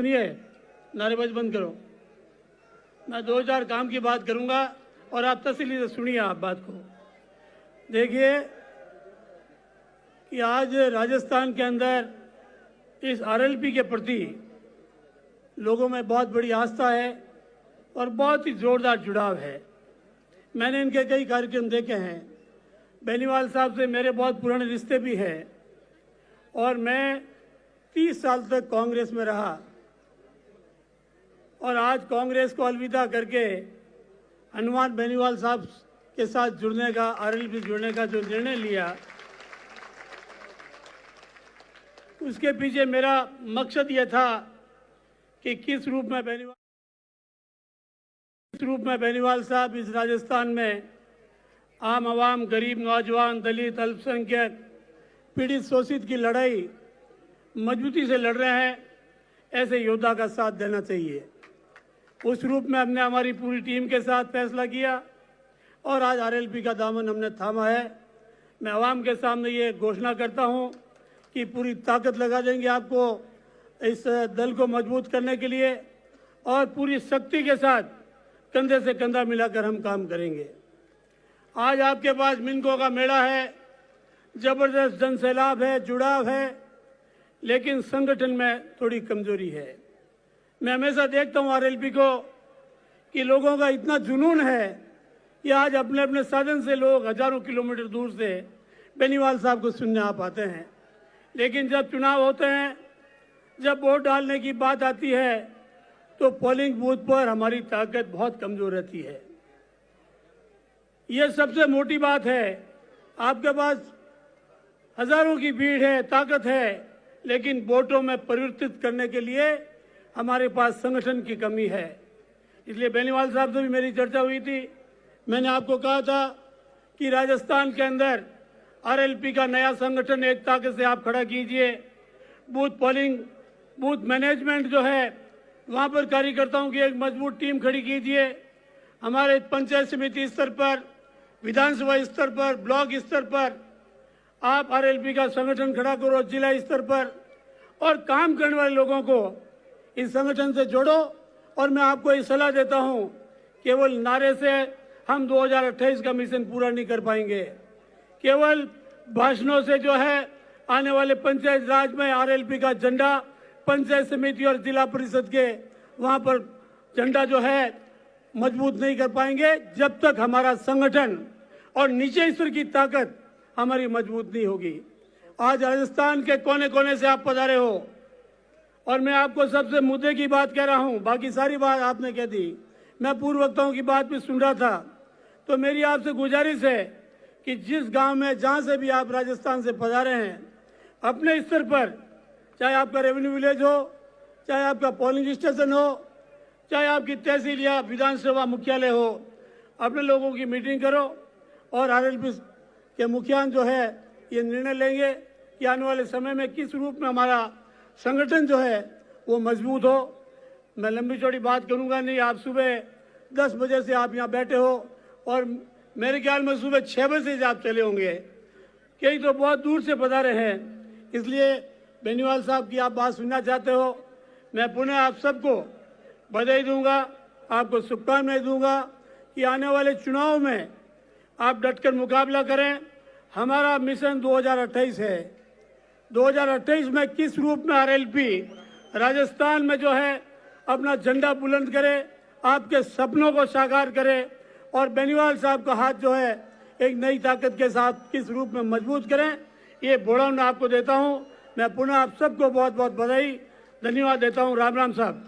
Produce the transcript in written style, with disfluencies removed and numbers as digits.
सुनिए, नारेबाजी बंद करो। मैं 2000 काम की बात करूंगा और आप तसल्ली से सुनिए आप बात को। देखिए कि आज राजस्थान के अंदर इस आरएलपी के प्रति लोगों में बहुत बड़ी आस्था है और बहुत ही जोरदार जुड़ाव है। मैंने इनके कई कार्यक्रम देखे हैं। बेनीवाल साहब से मेरे बहुत पुराने रिश्ते भी हैं और मैं 30 साल तक कांग्रेस में रहा और आज कांग्रेस को अलविदा करके हनुमान बेनीवाल साहब के साथ जुड़ने का, आरएलपी जुड़ने का जो निर्णय लिया, उसके पीछे मेरा मकसद ये था कि किस रूप में बेनीवाल साहब इस राजस्थान में आम आवाम, गरीब, नौजवान, दलित, अल्पसंख्यक, पीड़ित, शोषित की लड़ाई मजबूती से लड़ रहे हैं। ऐसे योद्धा का साथ देना चाहिए। उस रूप में हमने हमारी पूरी टीम के साथ फैसला किया और आज आरएलपी का दामन हमने थामा है। मैं आवाम के सामने ये घोषणा करता हूं कि पूरी ताकत लगा देंगे आपको इस दल को मजबूत करने के लिए और पूरी शक्ति के साथ कंधे से कंधा मिलाकर हम काम करेंगे। आज आपके पास मिनकों का मेला है, जबरदस्त जनसैलाब है, जुड़ाव है, लेकिन संगठन में थोड़ी कमजोरी है। मैं हमेशा देखता हूं आरएलपी को कि लोगों का इतना जुनून है कि आज अपने अपने साधन से लोग हजारों किलोमीटर दूर से बेनीवाल साहब को सुनने आ पाते हैं, लेकिन जब चुनाव होते हैं, जब वोट डालने की बात आती है, तो पोलिंग बूथ पर हमारी ताकत बहुत कमजोर रहती है। यह सबसे मोटी बात है। आपके पास हजारों की भीड़ है, ताकत है, लेकिन वोटों में परिवर्तित करने के लिए हमारे पास संगठन की कमी है। इसलिए बेनीवाल साहब से भी मेरी चर्चा हुई थी। मैंने आपको कहा था कि राजस्थान के अंदर आरएलपी का नया संगठन एक ताकत से आप खड़ा कीजिए। बूथ पोलिंग, बूथ मैनेजमेंट जो है, वहां पर कार्यकर्ताओं की एक मजबूत टीम खड़ी कीजिए। हमारे पंचायत समिति स्तर पर, विधानसभा स्तर पर, ब्लॉक स्तर पर आप आरएलपी का संगठन खड़ा करो, जिला स्तर पर, और काम करने वाले लोगों को इस संगठन से जोड़ो। और मैं आपको ये सलाह देता हूं, केवल नारे से हम 2028 का मिशन पूरा नहीं कर पाएंगे। केवल भाषणों से जो है आने वाले पंचायत राज में आरएलपी का झंडा पंचायत समिति और जिला परिषद के वहां पर झंडा जो है मजबूत नहीं कर पाएंगे, जब तक हमारा संगठन और नीचे स्तर की ताकत हमारी मजबूत नहीं होगी। आज राजस्थान के कोने कोने से आप पधारे हो और मैं आपको सबसे मुद्दे की बात कह रहा हूं, बाकी सारी बात आपने कह दी। मैं पूर्व वक्ताओं की बात भी सुन रहा था, तो मेरी आपसे गुजारिश है कि जिस गांव में, जहां से भी आप राजस्थान से पधारे हैं, अपने स्तर पर, चाहे आपका रेवेन्यू विलेज हो, चाहे आपका पोलिंग स्टेशन हो, चाहे आपकी तहसील या विधानसभा मुख्यालय हो, अपने लोगों की मीटिंग करो और आरएलपी के मुखियान जो है ये निर्णय लेंगे कि आने वाले समय में किस रूप में हमारा संगठन जो है वो मजबूत हो। मैं लंबी चौड़ी बात करूंगा नहीं। आप सुबह 10 बजे से आप यहाँ बैठे हो और मेरे ख्याल में सुबह 6 बजे से आप चले होंगे। कई तो बहुत दूर से पधारे हैं। इसलिए बेनीवाल साहब की आप बात सुनना चाहते हो, मैं पुनः आप सबको बधाई दूंगा, आपको शुभकामनाएं दूंगा कि आने वाले चुनाव में आप डटकर मुकाबला करें। हमारा मिशन 2028 है। 2028 में किस रूप में आरएलपी राजस्थान में जो है अपना झंडा बुलंद करे, आपके सपनों को साकार करे और बेनीवाल साहब का हाथ जो है एक नई ताकत के साथ किस रूप में मजबूत करें, ये बोड़ा मैं आपको देता हूं। मैं पुनः आप सबको बहुत बहुत बधाई, धन्यवाद देता हूं। राम राम साहब।